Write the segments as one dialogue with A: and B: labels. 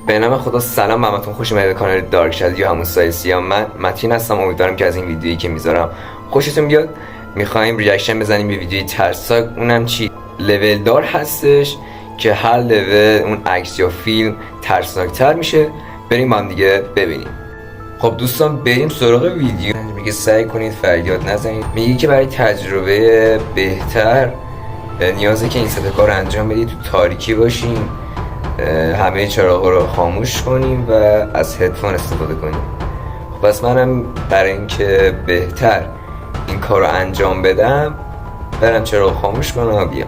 A: به نام خدا سلام، همتون خوش اومدید به کانال دارک شادی یا همون سایه سیاه. من متین هستم. امیدوارم که از این ویدیویی که میذارم خوشتون بیاد. میخوایم ریاکشن بزنیم به ویدیوی ترسناک، اونم چی لول دار هستش که هر لول اون عکس یا فیلم ترسناکتر میشه. بریم با هم دیگه ببینیم. خب دوستان بریم سراغ ویدیو. میگه سعی کنید فریاد نزنید. میگه که برای تجربه بهتر نیازه که این سه کار انجام بدید. تو تاریکی باشین، همه چراغا رو خاموش کنیم و از هدفون استفاده کنیم. خب پس منم برای اینکه بهتر این کار رو انجام بدم برم چراغ خاموش کنم و بیام.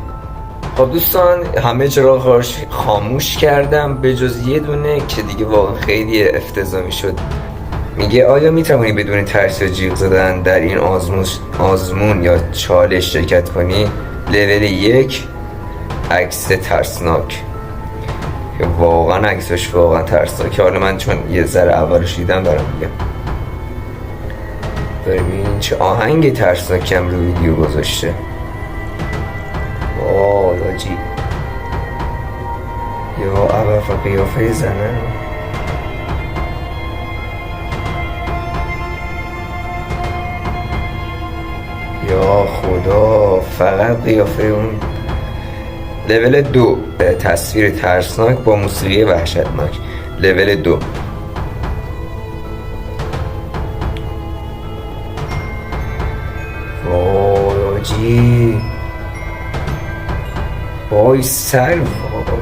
A: خب دوستان همه چراغ خاموش کردم به جز یه دونه که دیگه واقعا خیلی افتضاحی شد. میگه آیا میتونی بدون ترس یا جیغ زدن در این آزمون یا چالش شرکت کنی؟ لول 1 عکس ترسناک که واقعا عکسش واقعا ترسناکه. حالا من چون یه ذره اولش دیدم برام میگم. ببین چه آهنگ ترسناکی هم رو ویدیو گذاشته. وای آجی، یا عبف قیافه زنه. یا خدا، فقط قیافه اون. لول 2 تصویر ترسناک با موسیقی وحشتناک. لول 2 وای آجی، وای سر، وای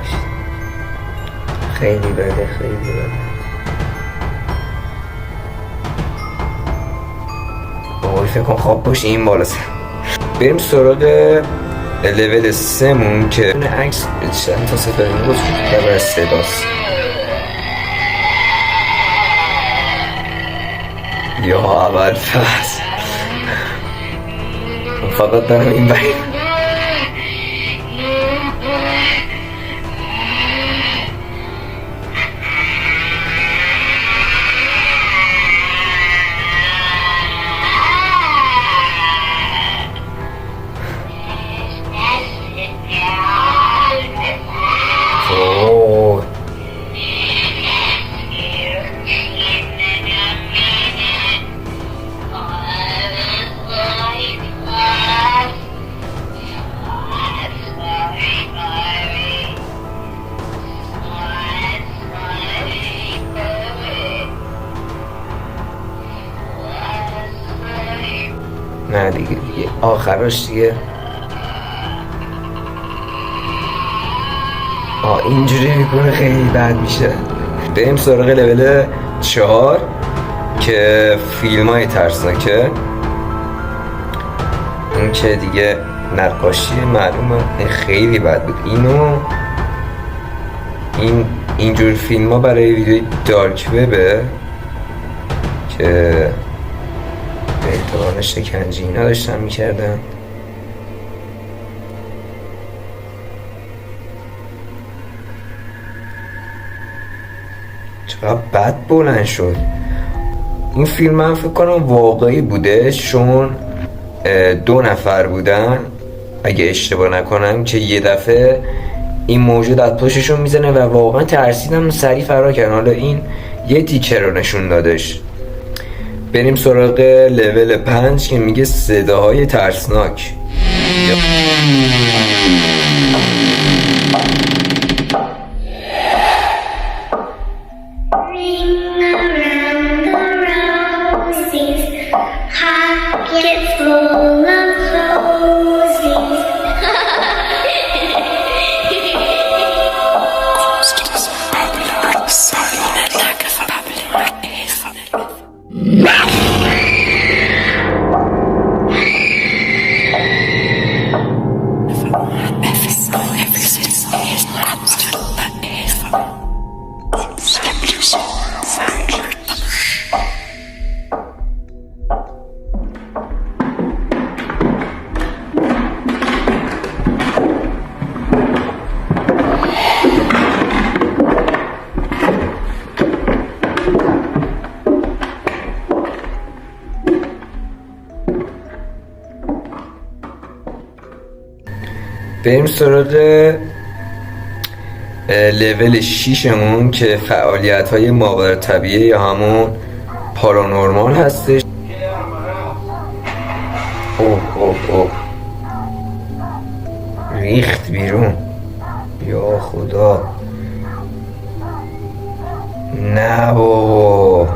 A: خیلی بده، خیلی بده. وای فکر کن خواب باشه این بالا سر. بریم سراغ لول 3 مون که اون عکس چند تا ستاره بود که صداست. یا اول فصل فقط دارم این بریم. نه دیگه آخرش دیگه اینجوری میکنه خیلی بد میشه. بریم سراغ لول 4 که فیلم های ترسناکه. این که دیگه نقاشی معلومه خیلی بد بود. اینجور فیلم ها برای ویدیوی دارک وبه که احتمال شکنجه اینا داشتن میکردن. چقدر بد بلند شد این فیلم. من فکر کنم واقعی بوده چون 2 نفر بودن اگه اشتباه نکنم که یه دفعه این موجود از پشتشون میزنه و واقعا ترسیدم سریع فرار کردن. حالا این یه تیکر رو نشون دادش. بریم سراغ لول 5 که میگه صداهای ترسناک. بریم سراغ لول 6مون که فعالیت های ماورا طبیعی یا همون پارانورمال هستش. اوه ریخت بیرون، یا خدا. نه بابا،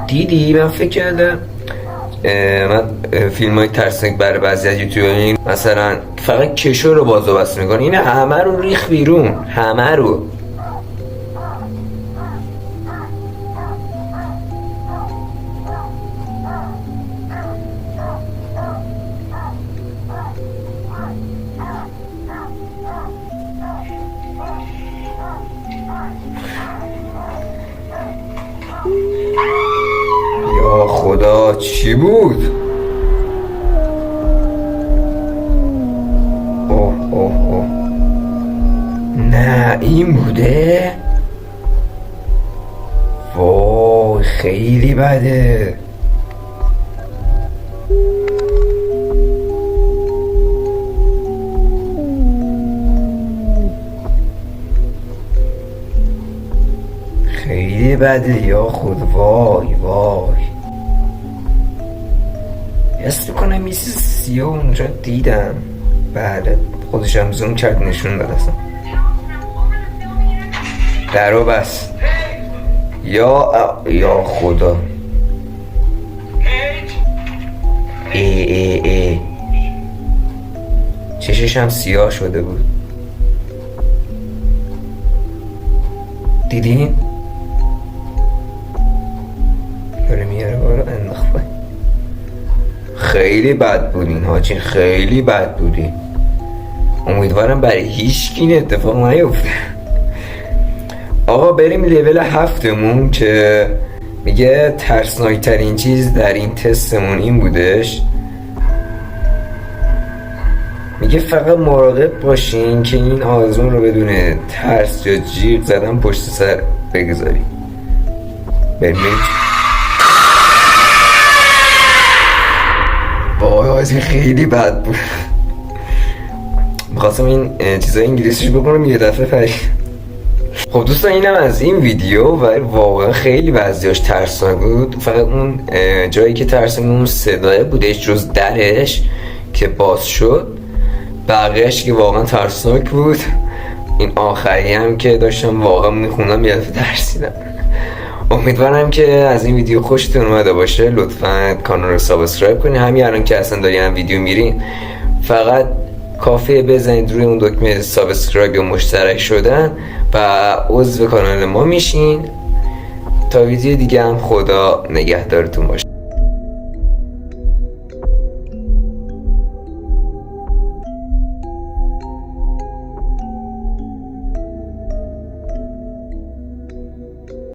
A: دیدی؟ من فکر کردم من فیلم های ترسناک برای بعضی از یوتیوبرین مثلا فقط کشو رو باز و بست میکنه، این همه رو ریخ بیرون، همه رو. یا خدا چی بود؟ اوه نه این بوده؟ وای خیلی بده. خیلی بده یا خود. وای حس میکنم یه چیز سیاه اونجا دیدم. بله خودشم زوم کرد نشون داد اصلا. درو بس. یا خدا. چشش هم سیاه شده بود، دیدین؟ داره میاره بالا انداخت. خیلی بد بودین حاجی، خیلی بد بودین. امیدوارم برای هیچ کی اتفاق نیفته. آقا بریم لول 7مون که میگه ترسناک ترین چیز در این تستمون این بودش. میگه فقط مراقب باشین که این آزمون رو بدون ترس یا جیغ زدن پشت سر بگذاریم. بریم. وای خیلی بد بود. میخواستم این چیزای انگلیسیش بکنم یه دفعه فرید. خب دوستان اینم از این ویدیو و واقعا خیلی بعضیاش ترسناک بود. فقط اون جایی که ترسناک اون صدای بودش جز درش که باز شد، بقیهش که واقعا ترسناک بود. این آخری هم که داشتم واقعا میخوندم یه دفعه ترسیدم. امیدوارم که از این ویدیو خوشتون اومده باشه. لطفا کانال رو سابسکرایب کنید. همین الان که اصلا دارین ویدیو میرین فقط کافیه بزنید روی اون دکمه سابسکرایب یا مشترک شدن و عضو کانال ما میشین. تا ویدیو دیگه هم خدا نگهدارتون باشه.